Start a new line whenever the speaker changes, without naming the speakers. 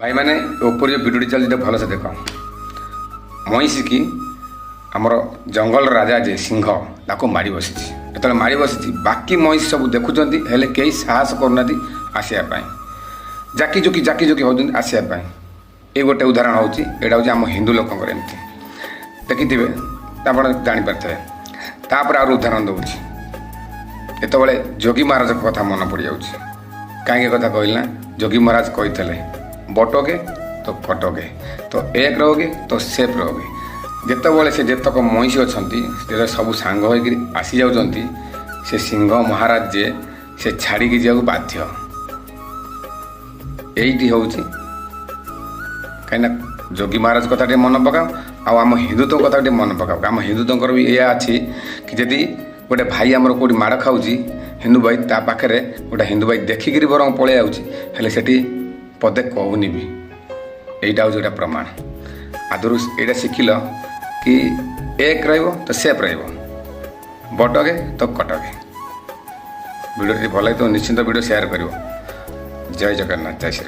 भाई मैंने ऊपर जो भिडियो चलती भलसे देख मईसी की आमर जंगल राजा जे सिंह ताको मारी बसी जो मारी बसी बाकी मईसी सब देखुं हेले कई साहस करना आसवाई जाकी जोकी हो आसवाई ये गोटे उदाहरण हूँ यहाँ हूँ आम हिंदू लोक एमती देखिथे आप जापे तापर आर उदाहरण दूसरी ये जोगी महाराज कथा मन पड़ जा कहीं कथा कहना जोगी महाराज कही बटोगे तो कटोगे तो एक रहोगे तो सेफ रहोगे जितेबाला से जितक मईसी अच्छा सब सांग हो आसी जाऊँच से सिंह महाराज जे से छाड़ी जा बाध्य यही हूँ कहीं जोगी महाराज कथा टे मन पकाओ आम हिंदुत्व कथा टे मन पकाओ आम हिंदुत्व भी यह अच्छी कि जदि गोटे भाई आमर कौटी माड़ खाऊँ हिंदू भाई ता पाखे गोटे हिंदू भाई देखिकी बर पलि आउे से पदे कहूनी भी यहीटा हूँ प्रमाण आदरू यहाँ शिखिल कि एक तो सेफ बटगे तो कटगे वीडियो भल लगे तो निश्चिंत वीडियो शेयर कर जय जगन्नाथ जय श्री